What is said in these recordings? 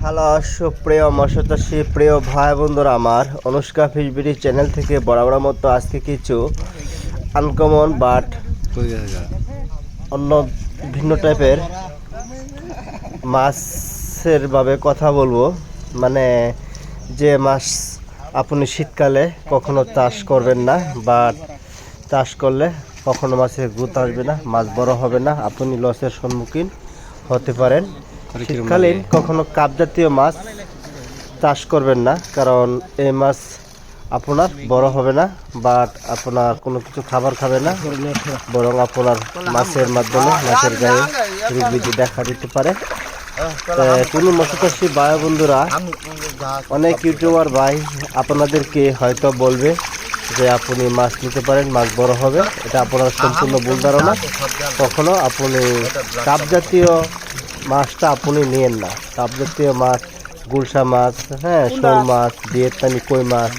Hello সুপ্রিয় মৎস্যচাষী প্রিয় ভাই বন্ধুরা, আমার অনুষ্কা ফিশবিডি চ্যানেল থেকে বরাবর মতো আজকে কিছু আনকমন বাট অন্য ভিন্ন টাইপের মাছের ভাবে কথা বলবো। মানে যে মাছ আপনি শীতকালে কখনো চাষ করবেন না, বা চাষ করলে কখনো মাছের গ্রোথ আসবে না, মাছ বড় হবে না, আপনি লসের সম্মুখীন হতে পারেন। শীতকালীন কখনো কাপ জাতীয় মাছ চাষ করবেন না, কারণ এই মাছ আপনার বড় হবে না, বাট আপনার কোনো কিছু খাবার খাবে না, বরং আপনার মাছের মাধ্যমে মাছের গায়ে রোগ ব্যাধি দেখা দিতে পারে। কোনো মৎস্যচাষী ভাই বন্ধুরা, অনেক ইউটিউবার ভাই আপনাদেরকে হয়তো বলবে যে আপনি মাছ নিতে পারেন, মাছ বড় হবে। এটা আপনার সম্পূর্ণ ভুল ধারণা। কখনো আপনি কাপ জাতীয় মাছটা আপনি নিয়েন না। কাপ জাতীয় মাছ, গুলশা মাছ, শোল মাছ, ভিয়েতনামি কই মাছ,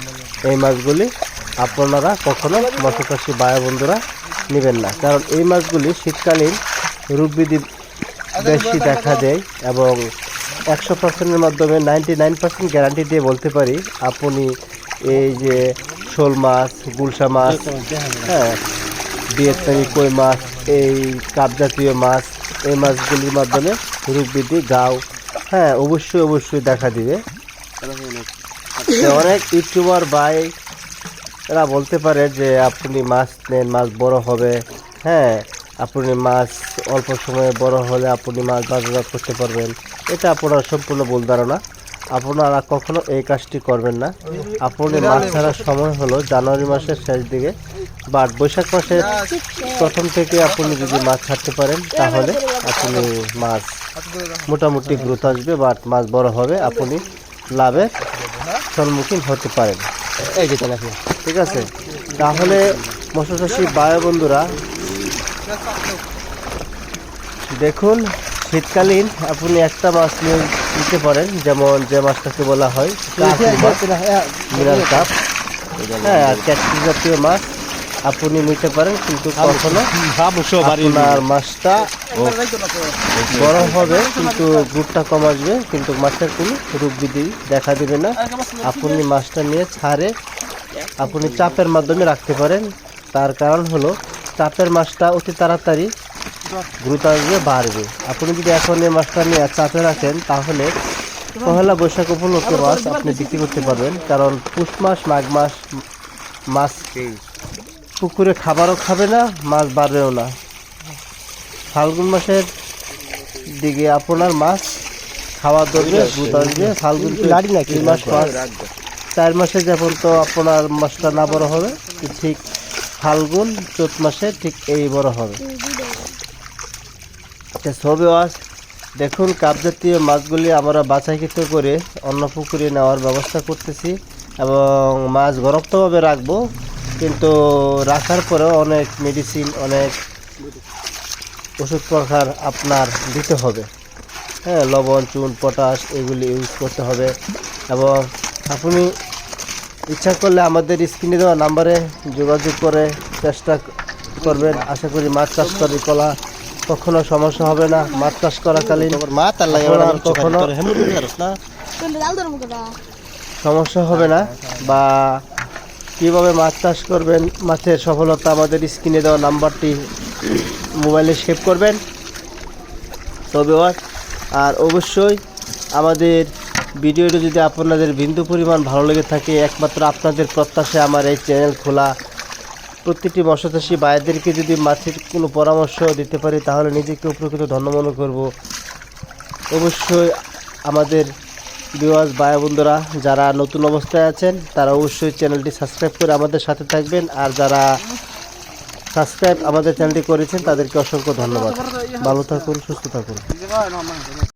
এই মাছগুলি আপনারা কখনো মৎস্যচাষী ভাই বন্ধুরা নেবেন না, কারণ এই মাছগুলি শীতকালীন রোগ ব্যাধি বেশি দেখা দেয়। এবং 100%-এর মাধ্যমে 99% গ্যারান্টি দিয়ে বলতে পারি, আপনি এই যে শোল মাছ, গুলশা মাছ, ভিয়েতনামি কই মাছ, এই কাপ জাতীয় মাছ, এই মাছগুলির মাধ্যমে রোগ ব্যাধি গাও অবশ্যই দেখা দিবে। অনেক ইউটিউবার ভাই এরা বলতে পারে যে আপনি মাছ নেন, মাছ বড় হবে, আপনি মাছ অল্প সময়ে বড় হলে আপনি মাছ বাজারজাত করতে পারবেন। এটা আপনার সম্পূর্ণ ভুল ধারণা। আপনারা কখনো এই কাজটি করবেন না। আপনি মাছ ছাড়ার সময় হলো জানুয়ারি মাসের শেষ দিকে বা বৈশাখ মাসের প্রথম থেকে আপনি যদি মাছ ছাড়তে পারেন, তাহলে আপনি মাছ মোটামুটি গ্রোথ আসবে, বাট মাছ বড় হবে, আপনি লাভের সম্মুখীন হতে পারেন। এই যে ঠিক আছে। তাহলে মৎস্যচাষী ভাই বন্ধুরা দেখুন, শীতকালীন আপনি একটা মাছ নিতে পারেন, যেমন যে মাছটাকে বলা হয় মিনাল কাপ, আর ক্যাটফিশ জাতীয় মাছ আপনি নিতে পারেন। কিন্তু কখনো আপনার মাছটা বড় হবে, কিন্তু গ্রোথটা কম আসবে, কিন্তু মাছের কোনো রোগ ব্যাধি দেখা দেবে না। আপনি মাছটা নিয়ে ছাড়ে আপনি চাপের মাধ্যমে রাখতে পারেন। তার কারণ হলো চাপের মাছটা অতি তাড়াতাড়ি গ্রোথ আসবে, বাড়বে। আপনি যদি এখন এই মাছটা নিয়ে চাপে রাখেন, তাহলে পহেলা বৈশাখ উপলক্ষে মাছ আপনি বিক্রি করতে পারবেন। কারণ পুষ মাস, মাঘ মাস মাছ পুকুরে খাবারও খাবে না, মাছ বাড়বেও না। ফাল্গুন মাসের দিকে আপনার মাছ খাওয়া ধরবে, গ্রোথ আসবে। ফাল্গুন মাস 4 মাসে যেমন তো আপনার মাছটা না বড় হবে, ঠিক ফাল্গুন চৈত মাসে ঠিক এই বড় হবে। ছবি দেখুন, কাপ জাতীয় মাছগুলি আমরা বাছাইকৃত করে অন্য পুকুরে নেওয়ার ব্যবস্থা করতেছি, এবং মাছ ঘরোক্তভাবে রাখবো। কিন্তু রাখার পরেও অনেক মেডিসিন, অনেক ওষুধ প্রকার আপনার দিতে হবে। লবণ, চুন, পটাশ এগুলি ইউজ করতে হবে। এবং আপনি ইচ্ছা করলে আমাদের স্ক্রিনে দেওয়া নাম্বারে যোগাযোগ করে চেষ্টা করবেন। আশা করি মাছ চাষ করে কলা কখনো সমস্যা হবে না। মাছ চাষ করাকালীন কখনো সমস্যা হবে না। বা কীভাবে মাছ চাষ করবেন, মাছের সফলতা আমাদের স্ক্রিনে দেওয়া নাম্বারটি মোবাইলে সেভ করবেন। তবে আর অবশ্যই আমাদের ভিডিওটি যদি আপনাদের বিন্দু পরিমাণ ভালো লেগে থাকে, একমাত্র আপনাদের প্রত্যাশায় আমার এই চ্যানেল খোলা। প্রতিটি মৎস্যচাষী ভাইদেরকে যদি মাছের কোনো পরামর্শ দিতে পারি, তাহলে নিজেকে উপকৃত ধন্য মনে করব। অবশ্যই আমাদের ভিউয়ার্স ভাই বন্ধুরা যারা নতুন অবস্থায় আছেন, তারা অবশ্যই চ্যানেলটি সাবস্ক্রাইব করে আমাদের সাথে থাকবেন। আর যারা সাবস্ক্রাইব আমাদের চ্যানেলটি করেছেন, তাদেরকে অসংখ্য ধন্যবাদ। ভালো থাকুন, সুস্থ থাকুন।